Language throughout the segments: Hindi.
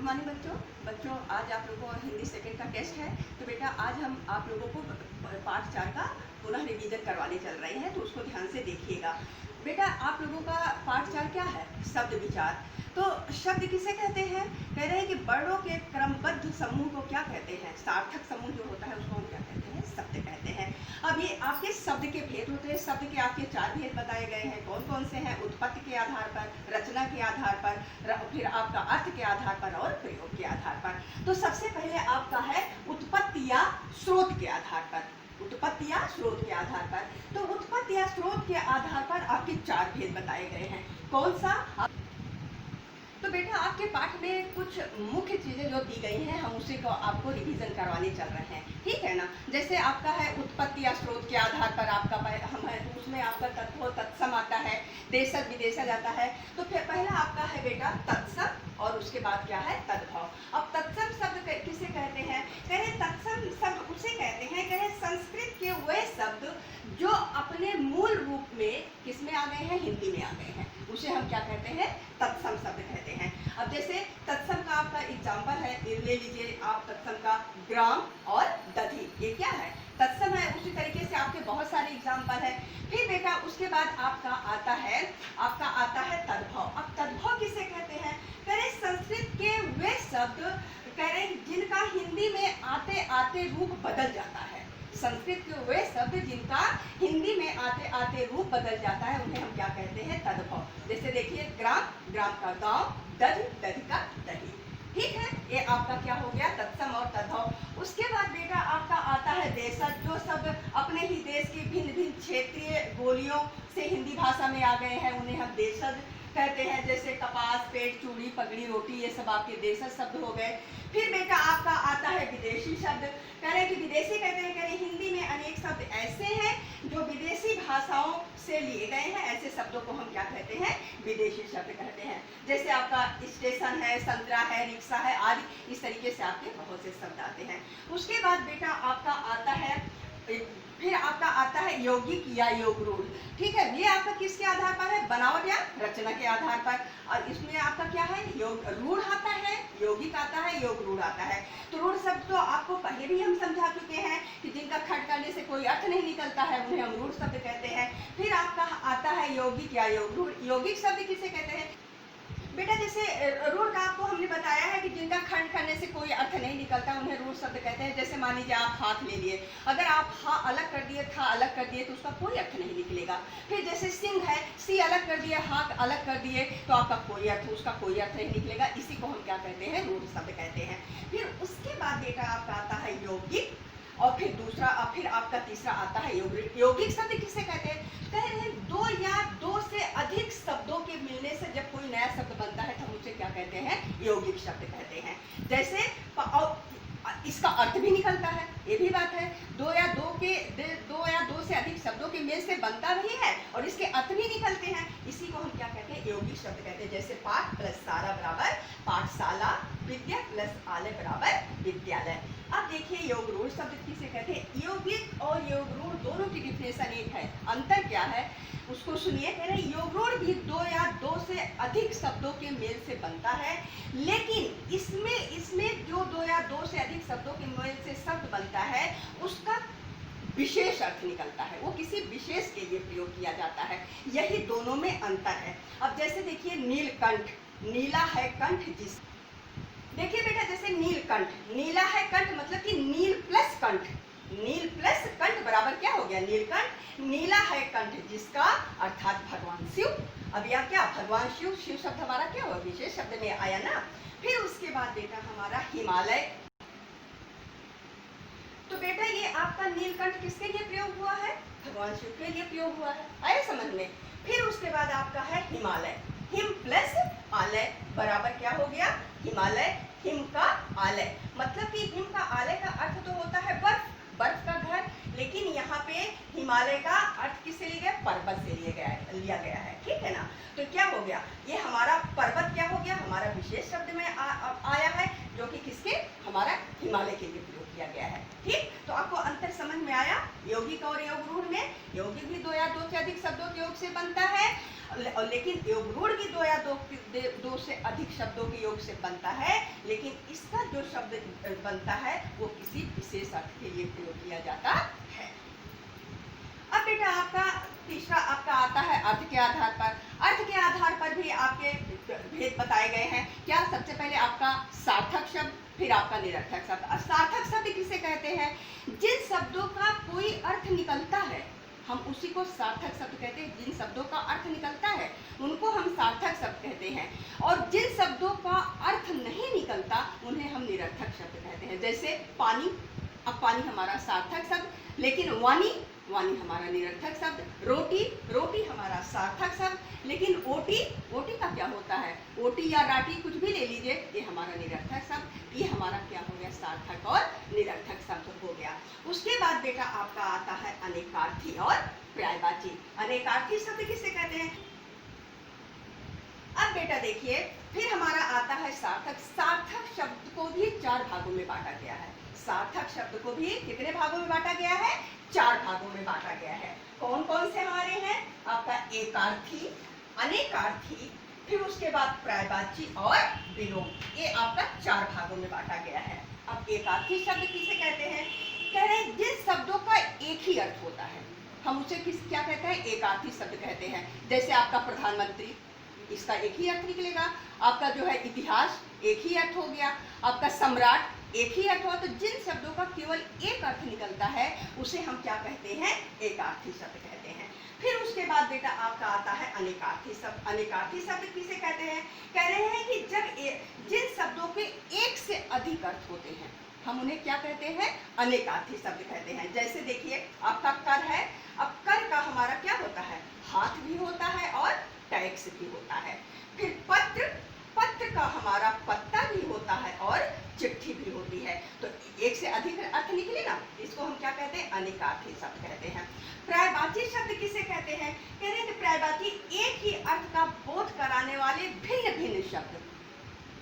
मॉर्निंग बच्चों आज आप लोगों को हिंदी सेकंड का टेस्ट है। तो बेटा आज हम आप लोगों को पार्ट 4 का पुनः रिवीजन करवाने चल रहे हैं, तो उसको ध्यान से देखिएगा। बेटा आप लोगों का पार्ट 4 क्या है? शब्द विचार। तो शब्द किसे कहते हैं? कह रहे हैं कि वर्णों के क्रमबद्ध समूह को क्या कहते हैं? सार्थक समूह जो होता है उसको हम क्या कहते हैं? शब्द कहते हैं। अब ये आपके शब्द के भेद होते हैं। शब्द के आपके 4 भेद बताए गए हैं। कौन कौन से हैं? उत्पत्ति के आधार पर, रचना के आधार पर, फिर आपका अर्थ के आधार पर और प्रयोग के आधार पर। तो सबसे पहले आपका है उत्पत्ति या स्रोत के आधार पर। उत्पत्ति या स्रोत के आधार पर। तो उत्पत्ति या स्रोत के आधार पर आपके 4 भेद बताए गए हैं। कौन सा? तो बेटा आपके पाठ में कुछ मुख्य चीज़ें जो दी गई हैं हम उसी को आपको रिवीजन करवाने चल रहे हैं, ठीक है ना। जैसे आपका है उत्पत्ति या स्रोत के आधार पर आपका हम है, तो उसमें आपका तत्व तत्सम आता है, देशज विदेशज आता है। तो फिर पहला आपका है बेटा तत्सम और उसके बाद क्या है? तद्भव। अब तत्सम शब्द किसे कहते हैं? कह रहे तत्सम शब्द उसे कहते हैं, कह रहे संस्कृत के वे शब्द जो अपने मूल रूप में किसमें आ गए हैं? हिंदी में आ गए हैं, उसे हम क्या कहते हैं? तत्सम शब्द कहते हैं। अब जैसे तत्सम का आपका एग्जाम्पल है, ले लीजिए आप तत्सम का ग्राम और दधी, ये क्या है? तत्सम है। उसी तरीके से आपके बहुत सारे एग्जाम्पल है। फिर बेटा उसके बाद आपका आता है तद्भव। अब तद्भव किसे कहते हैं? कह रहे संस्कृत के वे शब्द कह रहे जिनका हिंदी में आते आते रूप बदल जाता है। संस्कृत के वे शब्द जिनका हिंदी में आते आते रूप बदल जाता है उन्हें हम क्या कहते हैं? तद्भव। जैसे देखिए ग्राम, ग्राम का गांव, दही, दही का दही, ठीक है। ये आपका क्या हो गया? तत्सम और तद्भव। उसके बाद बेटा आपका आता है देशज, जो शब्द अपने ही देश के भिन्न भिन्न क्षेत्रीय बोलियों से हिंदी भाषा में आ गए हैं उन्हें हम देशज कहते हैं। जैसे कपास, पेट, चूड़ी, पगड़ी, रोटी, ये सब आपके देशज शब्द हो गए। फिर बेटा आपका आता है विदेशी शब्द। कह रहे हैं कि विदेशी कहते हैं, कह रहे हिंदी में अनेक शब्द ऐसे हैं जो विदेशी भाषाओं से लिए गए हैं, ऐसे शब्दों को हम क्या कहते हैं? विदेशी शब्द कहते हैं। जैसे आपका स्टेशन है, संतरा है, रिक्शा है आदि, इस तरीके से आपके बहुत से शब्द आते हैं। उसके बाद बेटा आपका आता है यौगिक या योग रूढ़, ठीक है। ये आपका किसके आधार पर है? बनावट या रचना के आधार पर। और इसमें आपका क्या है? योग रूढ़ आता है, यौगिक आता है, योग रूढ़ आता है। तो रूढ़ शब्द तो आपको पहले भी हम समझा चुके हैं कि जिनका खंड करने से कोई अर्थ नहीं निकलता है उन्हें हम रूढ़ शब्द कहते हैं। फिर आपका आता है यौगिक या योग रूढ़। यौगिक शब्द किसे कहते हैं? बेटा जैसे रूढ़ का आपको हमने बताया है कि जिनका खंड करने से कोई अर्थ नहीं निकलता उन्हें रूढ़ शब्द कहते हैं। जैसे मान लीजिए आप हाथ ले लिए, अगर आप हा अलग कर दिए, था अलग कर दिए तो उसका कोई अर्थ नहीं निकलेगा। फिर जैसे सिंह है, सी अलग कर दिए, हाथ अलग कर दिए तो आपका कोई अर्थ, उसका कोई अर्थ नहीं निकलेगा। इसी को हम क्या कहते हैं? रूढ़ शब्द कहते हैं। फिर उसके बाद बेटा आपका आता है यौगिक और फिर दूसरा फिर आपका तीसरा आता है यौगिक। यौगिक शब्द किसे कहते हैं? कह रहे हैं दो या दो से अधिक शब्दों के मिलने से जब कोई नया शब्द बनता है तो हम उसे क्या कहते हैं? यौगिक शब्द कहते हैं। जैसे इसका अर्थ भी निकलता है, ये भी बात है। दो या दो से अधिक शब्दों के मेल से बनता भी है और इसके अर्थ भी निकलते हैं। इसी को हम क्या कहते हैं? यौगिक शब्द कहते हैं। जैसे पाठ प्लस सारा बराबर पाठशाला, विद्या प्लस आलय बराबर विद्यालय। अब देखिए योग रूढ़ शब्द किसे कहते हैं? यौगिक और योग रूढ़ दोनों की डिफिनेशन एक है। अंतर क्या है उसको सुनिए। कह रहे योग रूढ़ भी दो या दो से अधिक शब्दों के मेल से बनता है, लेकिन इसमें जो दो या दो से अधिक शब्दों के मेल से शब्द बनता है उसका विशेष अर्थ निकलता है, वो किसी विशेष के लिए प्रयोग किया जाता है। यही दोनों में अंतर है। अब जैसे देखिए नीलकंठ, नीला है कंठ जिस, देखिए बेटा जैसे नीलकंठ, नीला है कंठ मतलब कि नील प्लस कंठ, नील प्लस कंठ बराबर क्या हो गया? नीलकंठ। नीला है कंठ जिसका अर्थात भगवान शिव। अब यह क्या? भगवान शिव, शिव शब्द हमारा क्या हुआ? विशेष शब्द में आया ना। फिर उसके बाद बेटा हमारा हिमालय। तो बेटा ये आपका नीलकंठ किसके लिए प्रयोग हुआ है? भगवान शिव के लिए प्रयोग हुआ है। आए समझ में? फिर उसके बाद आपका है हिमालय, हिम प्लस आलय बराबर क्या हो गया? हिमालय। हिम का आलय मतलब कि हिम का आलय का अर्थ तो होता है बर्फ, बर्फ का घर, लेकिन यहाँ पे हिमालय का अर्थ किससे लिया गया? पर्वत से लिया गया है, ठीक है ना। तो क्या हो गया? ये हमारा पर्वत क्या हो गया? हमारा विशेष शब्द में आया है जो कि किसके? हमारा हिमालय के लिए प्रयोग किया गया है, ठीक। तो आपको अंतर समझ में आया यौगिक और योग रूढ़ में? यौगिक भी दो या दो से अधिक शब्दों के योग से बनता है, लेकिन योग रूढ़ भी दो या दो से अधिक शब्दों के योग से बनता है, लेकिन इसका जो शब्द बनता है वो किसी विशेष अर्थ के लिए प्रयोग किया जाता है। अब बेटा आपका तीसरा आपका आता है अर्थ के आधार पर। अर्थ के आधार पर भी आपके भेद बताए गए हैं। क्या? सबसे पहले आपका सार्थक शब्द, फिर आपका निरर्थक शब्द। सार्थक शब्द किसे कहते हैं? जिन शब्दों का कोई अर्थ निकलता है हम उसी को सार्थक शब्द कहते हैं। जिन शब्दों का अर्थ निकलता है उनको हम सार्थक शब्द कहते हैं, और जिन शब्दों का अर्थ नहीं निकलता उन्हें हम निरर्थक शब्द कहते हैं। जैसे पानी, अब पानी हमारा सार्थक शब्द, लेकिन वाणी हमारा निरर्थक शब्द। रोटी हमारा सार्थक शब्द, लेकिन ओटी का क्या होता है? ओटी या राटी कुछ भी ले लीजिए, ये हमारा निरर्थक शब्द। ये हमारा क्या हो गया? सार्थक और निरर्थक शब्द हो गया। उसके बाद बेटा आपका आता है अनेकार्थी और पर्यायवाची। अनेकार्थी शब्द किसे कहते हैं? अब बेटा देखिए, फिर हमारा आता है सार्थक। सार्थक शब्द को भी 4 भागों में बांटा गया है। सार्थक शब्द को भी कितने भागों में बांटा गया है? 4 भागों में बांटा गया है। कौन कौन से हमारे हैं? आपका एकार्थी, अनेकार्थी, फिर उसके बाद पर्यायवाची और विलोम। ये आपका 4 भागों में बांटा गया है। अब एकार्थी शब्द किसे कहते हैं? कह रहे हैं जिन शब्दों का एक ही अर्थ होता है हम उसे क्या कहते हैं? एकार्थी शब्द कहते हैं। जैसे आपका प्रधानमंत्री, इसका एक ही अर्थ निकलेगा। आपका जो है इतिहास, एक ही अर्थ हो गया। आपका सम्राट, एक ही अर्थ हुआ। तो जिन शब्दों का केवल एक अर्थ निकलता है उसे हम क्या कहते हैं? एकार्थी शब्द कहते हैं। फिर उसके बाद बेटा आपका आता है अनेकार्थी शब्द। अनेकार्थी शब्द किसे कहते हैं? कह रहे हैं कि जब जिन शब्दों के एक से अधिक अर्थ होते हैं हम उन्हें क्या कहते हैं? अनेकार्थी शब्द कहते हैं। जैसे देखिए आपका कर है, अब कर का हमारा क्या होता है? हाथ भी होता है और टैक्स भी होता है। फिर पत्र का हमारा पत्ता भी होता है और चिट्ठी भी होती है। तो एक से अधिक अर्थ निकले ना, इसको हम क्या कहते हैं? अनेकार्थी शब्द कहते हैं। पर्यायवाची शब्द किसे कहते हैं? कह रहे हैं कि पर्यायवाची एक ही अर्थ का बोध कराने वाले भिन्न भिन्न शब्द,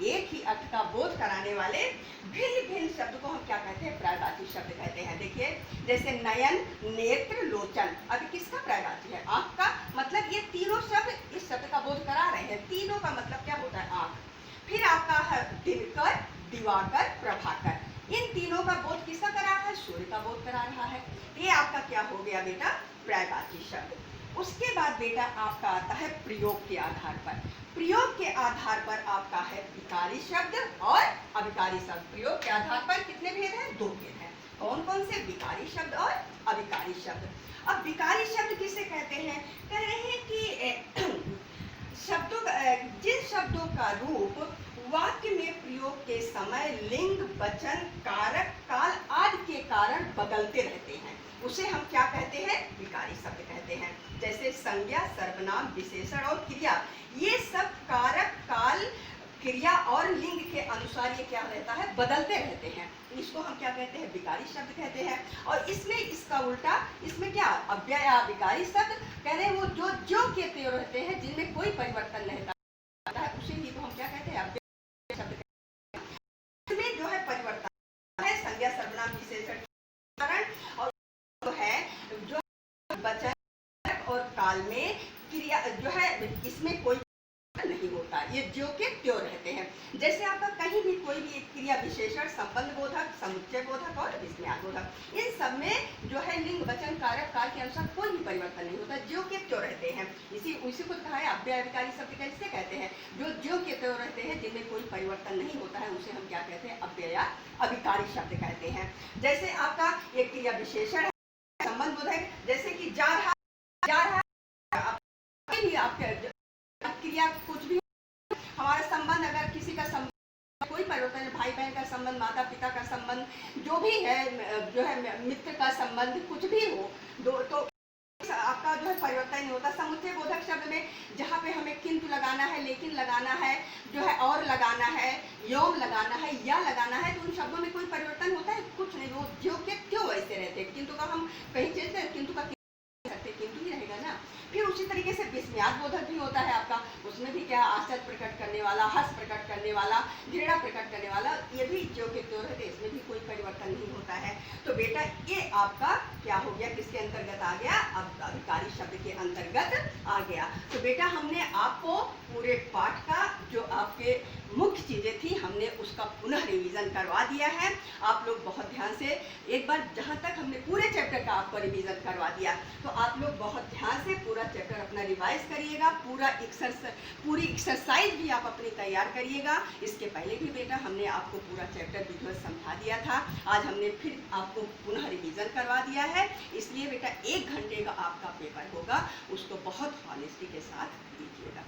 एक ही अर्थ का बोध कराने वाले भिन्न भिन्न शब्द को हम क्या कहते हैं? पर्यायवाची शब्द कहते हैं। देखिए जैसे नयन, नेत्र, लोचन। अभी किसका पर्यायवाची है? आंख का। मतलब ये तीनों शब्द इस शब्द का बोध करा रहे हैं। तीनों का मतलब क्या होता है? आंख। फिर आपका है दिनकर, दिवाकर, प्रभाकर। इन तीनों का बोध किसका करा रहा है? सूर्य का बोध करा रहा है। ये आपका क्या हो गया बेटा? पर्यायवाची शब्द। उसके बाद बेटा आपका आता है प्रयोग के आधार पर। प्रयोग के आधार पर आपका है विकारी शब्द और अविकारी शब्द। प्रयोग के आधार पर कितने भेद हैं? 2 भेद हैं। कौन कौन से? विकारी शब्द और अविकारी शब्द। अब विकारी शब्द किसे कहते हैं? कह रहे हैं कि जिन शब्दों का रूप वाक्य में प्रयोग के समय लिंग, वचन, कारक, काल आदि के कारण बदलते रहते हैं उसे हम क्या कहते हैं? विकारी शब्द कहते हैं। जैसे संज्ञा, सर्वनाम, विशेषण और क्रिया, ये सब कारक, काल, क्रिया और लिंग के अनुसार ये क्या रहता है? बदलते रहते हैं। इसको हम क्या कहते हैं? विकारी शब्द कहते हैं। और इसमें इसका उल्टा, इसमें क्या? अव्यय या विकारी शब्द कह रहे हैं वो जो के त्यों रहते हैं, जिनमें कोई परिवर्तन नहीं रहता है, उसे ही को हम क्या कहते हैं? अव्यय शब्द कहते हैं। इसमें जो है परिवर्तन है, संज्ञा, सर्वनाम, विशेषण, और जो है जो वचन और काल में क्रिया जो है इसमें कोई नहीं होता, ये जो के त्यों रहते हैं। जैसे आपका कहीं भी कोई भी एक क्रिया विशेषण, संबंध बोधक, समुच्चय बोधक और विस्मयार्थ बोधक, इन सब में जो है लिंग, वचन, कारक, काल के अनुसार कोई भी परिवर्तन नहीं होता, जो के त्यों रहते हैं। इसी को कहा है अव्यय विकारी शब्द कैसे कहते हैं? जो के त्यों रहते हैं, जिनमें कोई परिवर्तन नहीं होता है, उसे हम क्या कहते हैं? अव्यय या अविकारी शब्द कहते हैं। जैसे आपका एक क्रिया विशेषण है, संबंध बोधक, जैसे कि जा रहा आपके क्रिया कुछ भी, हमारा संबंध, अगर किसी का संबंध कोई परिवर्तन, भाई बहन का संबंध, माता पिता का संबंध, जो भी है, जो है मित्र का संबंध, कुछ भी हो, तो आपका जो है परिवर्तन नहीं होता। समुच्चय बोधक शब्द में जहाँ पे हमें किंतु लगाना है, लेकिन लगाना है, जो है और लगाना है, योम लगाना है, या लगाना है, तो उन शब्दों में कोई परिवर्तन होता है? कुछ नहीं। वो जो के क्यों वैसे रहते हैं। किंतु का हम कहीं चलते हैं, किंतु का किंतु ही रहेगा ना। फिर उसी तरीके से विस्मयार्थ ज्ञातबोधक भी होता है आपका, उसमें भी क्या आश्चर्य प्रकट करने वाला, हर्ष प्रकट करने वाला, घृणा प्रकट करने वाला, ये भी जो के त्यों रहते हैं, इसमें भी कोई परिवर्तन नहीं होता है। तो बेटा ये आपका क्या हो गया, किसके अंतर्गत आ गया, अब अधिकारी शब्द के अंतर्गत आ गया। तो बेटा हमने आपको पूरे पाठ का जो आपके मुख्य चीज़ें थी हमने उसका पुनः रिवीजन करवा दिया है। आप लोग बहुत ध्यान से एक बार, जहाँ तक हमने पूरे चैप्टर का आपको रिवीजन करवा दिया, तो आप लोग बहुत ध्यान से पूरा चैप्टर अपना रिवाइज करिएगा, पूरी एक्सरसाइज भी आप अपनी तैयार करिएगा। इसके पहले भी बेटा हमने आपको पूरा चैप्टर विजुअल समझा दिया था, आज हमने फिर आपको पुनः रिवीजन करवा दिया है। इसलिए बेटा 1 घंटे का आपका पेपर होगा, उसको बहुत हॉनेस्टी के साथ दीजिएगा।